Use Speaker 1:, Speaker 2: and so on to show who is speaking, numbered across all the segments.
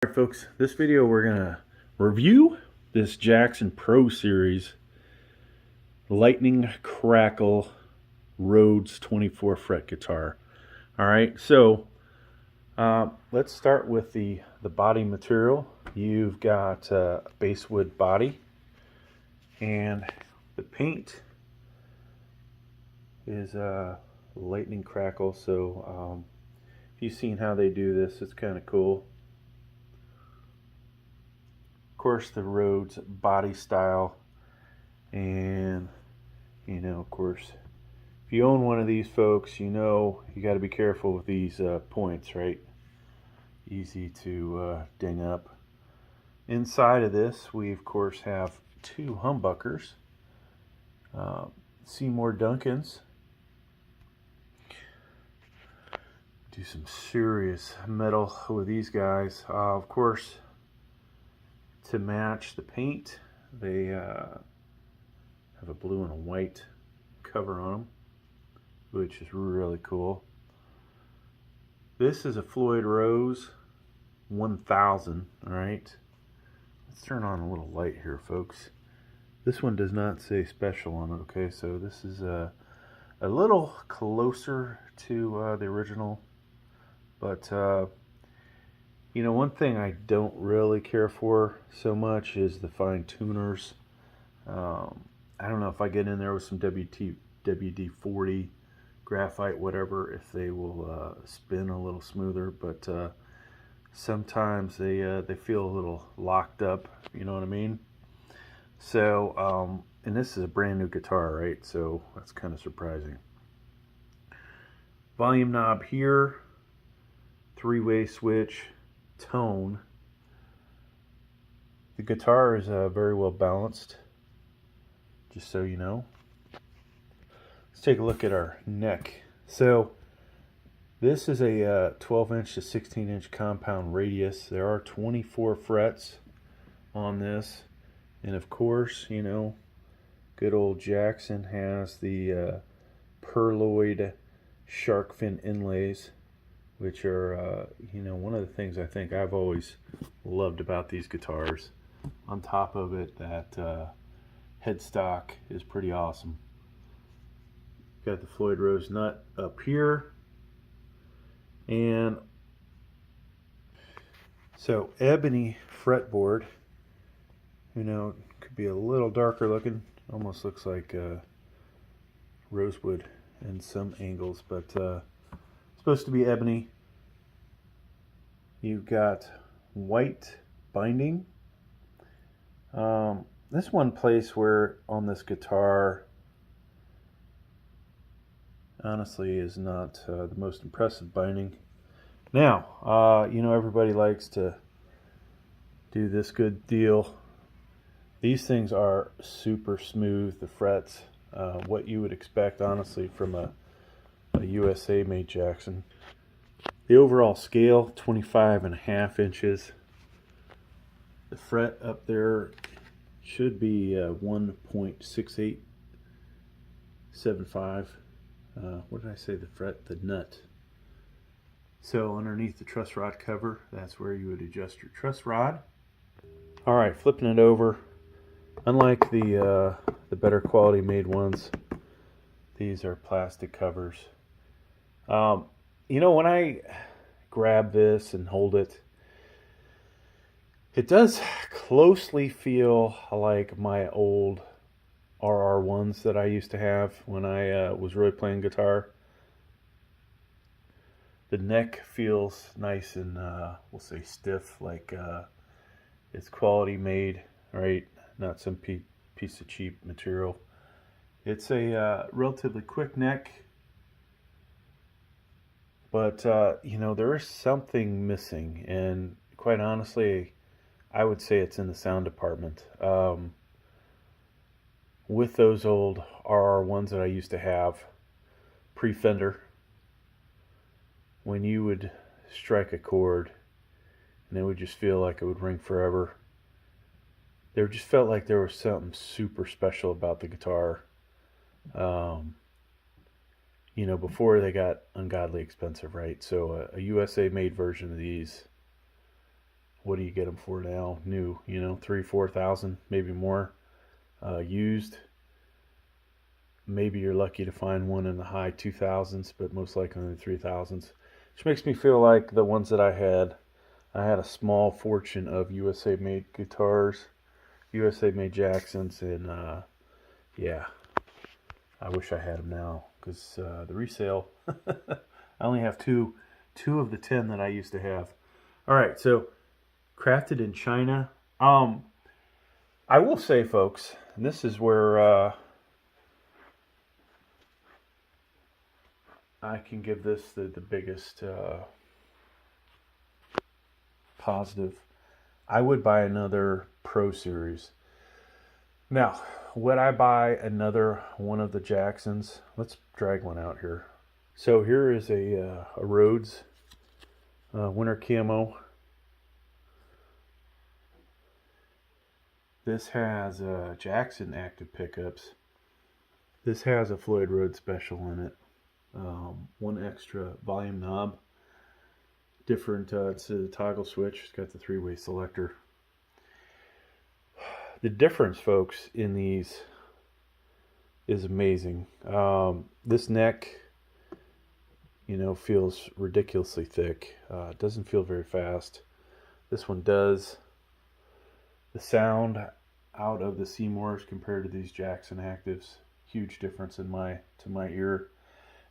Speaker 1: Alright folks, this video we're going to review this Jackson Pro Series Lightning Crackle Rhodes 24 fret guitar. Alright, so let's start with the body material. You've got a basswood body, and the paint is Lightning Crackle. So if you've seen how they do this, it's kind of cool. Of course, the Rhodes body style, and of course, if you own one of these, folks, you got to be careful with these points, right? Easy to ding up. Inside of this, we of course have two humbuckers, Seymour Duncans. Do some serious metal with these guys. Of course, to match the paint, they have a blue and a white cover on them, which is really cool. This is a Floyd Rose 1000. All right, let's turn on a little light here, folks. This one does not say special on it. Okay, so this is a little closer to the original, but one thing I don't really care for so much is the fine tuners. I don't know if I get in there with some WD-40, graphite, whatever, if they will spin a little smoother, but sometimes they feel a little locked up, you know what I mean? So, and this is a brand new guitar, right? So that's kind of surprising. Volume knob here, three-way switch, tone. The guitar is very well balanced, just so you know. Let's take a look at our neck. So this is a 12-inch to 16-inch compound radius. There are 24 frets on this, and of course, good old Jackson has the pearloid shark fin inlays, which are one of the things I think I've always loved about these guitars. On top of it, that headstock is pretty awesome. Got the Floyd Rose nut up here, and so ebony fretboard. Could be a little darker looking, almost looks like rosewood in some angles, but supposed to be ebony. You've got white binding. This one place where on this guitar honestly is not the most impressive binding. Now, everybody likes to do this good deal. These things are super smooth, the frets, what you would expect honestly from a USA made Jackson. The overall scale, 25.5 inches. The fret up there should be 1.6875. What did I say? The fret, the nut. So underneath the truss rod cover, that's where you would adjust your truss rod. All right, flipping it over. Unlike the better quality made ones, these are plastic covers. When I grab this and hold it, it does closely feel like my old RR1s that I used to have when I was really playing guitar. The neck feels nice and we'll say stiff, like it's quality made, right? Not some piece of cheap material. It's a relatively quick neck, but there is something missing, and quite honestly, I would say it's in the sound department. With those old RR1s that I used to have, pre-Fender, when you would strike a chord and it would just feel like it would ring forever, there just felt like there was something super special about the guitar. Before they got ungodly expensive, right? So a USA made version of these what do you get them for now? New, you know, 3,000-4,000, maybe more. Used, maybe you're lucky to find one in the high 2,000s, but most likely in the 3,000s. Which makes me feel like the ones that I had a small fortune of USA made guitars, USA made Jacksons, and yeah, I wish I had them now, because the resale, I only have two of the 10 that I used to have. All right, so crafted in China. I will say, folks, and this is where I can give this the biggest positive. I would buy another Pro Series. Now, would I buy another one of the Jacksons? Let's drag one out here. So here is a Rhodes winter camo. This has Jackson active pickups. This has a Floyd Rhodes special in it. One extra volume knob. Different, it's a toggle switch. It's got the 3-way selector. The difference, folks, in these is amazing. This neck, you know, feels ridiculously thick. It doesn't feel very fast. This one does. The sound out of the Seymours compared to these Jackson Actives, huge difference to my ear.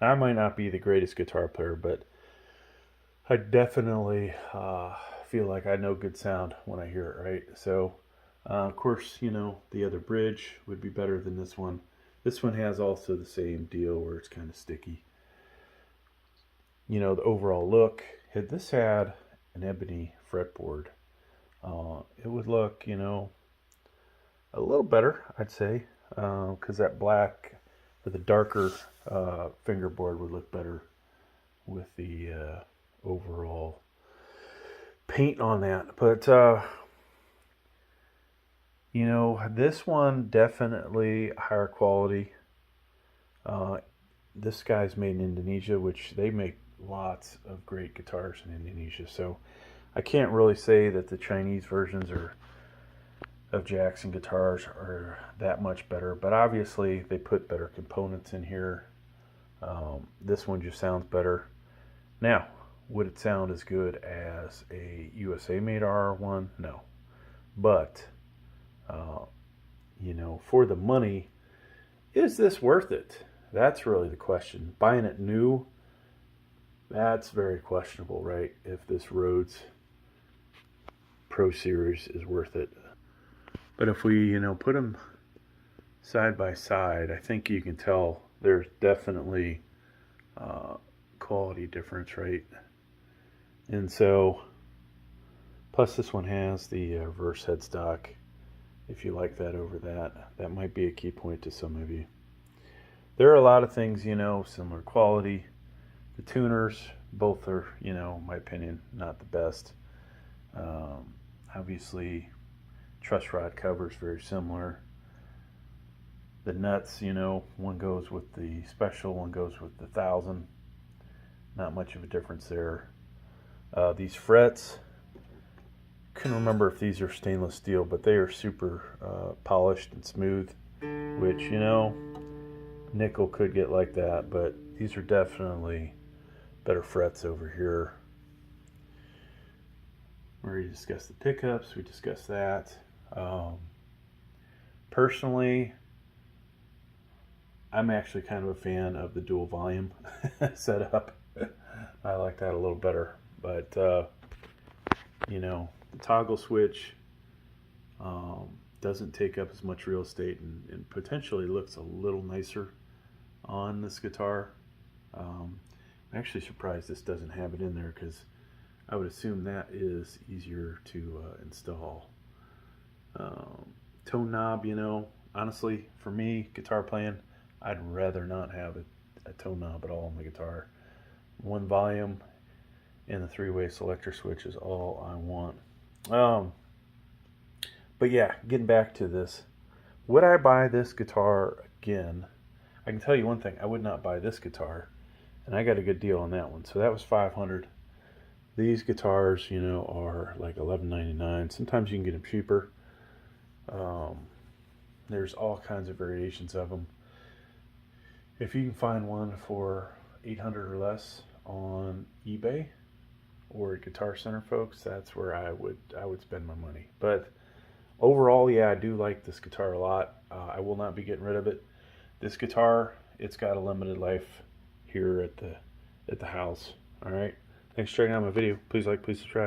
Speaker 1: And I might not be the greatest guitar player, but I definitely feel like I know good sound when I hear it, right? So, of course, you know, the other bridge would be better than this one. This one has also the same deal where it's kind of sticky. You know, the overall look, had this had an ebony fretboard, it would look, you know, a little better, I'd say, because that black or the darker fingerboard would look better with the overall paint on that. But you know, this one definitely higher quality. This guy's made in Indonesia, which they make lots of great guitars in Indonesia. So I can't really say that the Chinese versions of Jackson guitars are that much better, but obviously they put better components in here. This one just sounds better. Now, would it sound as good as a USA made RR1? No. But, you know, for the money, is this worth it? That's really the question. Buying it new, that's very questionable, right? If this Rhodes Pro Series is worth it. But if we, you know, put them side by side, I think you can tell there's definitely quality difference, right? And so, plus this one has the reverse headstock. If you like that over that, that might be a key point to some of you. There are a lot of things, you know, similar quality. The tuners, both are, you know, in my opinion, not the best. Obviously, truss rod covers very similar. The nuts, you know, one goes with the special, one goes with the 1,000. Not much of a difference there. These frets, couldn't remember if these are stainless steel, but they are super polished and smooth, which, you know, nickel could get like that, but these are definitely better frets over here. We already discussed the pickups, we discussed that. Personally, I'm actually kind of a fan of the dual volume setup. I like that a little better, but you know, the toggle switch doesn't take up as much real estate and potentially looks a little nicer on this guitar. I'm actually surprised this doesn't have it in there, because I would assume that is easier to install. Tone knob, you know, honestly, for me, guitar playing, I'd rather not have a tone knob at all on the guitar. One volume and the 3-way selector switch is all I want. But yeah, getting back to this, would I buy this guitar again? I can tell you one thing, I would not buy this guitar, and I got a good deal on that one. So that was $500. These guitars, you know, are like $11.99. Sometimes you can get them cheaper. There's all kinds of variations of them. If you can find one for $800 or less on eBay or at Guitar Center, folks, that's where I would spend my money. But overall, yeah, I do like this guitar a lot. I will not be getting rid of it. This guitar, it's got a limited life here at the house. All right. Thanks for checking out my video. Please like, please subscribe.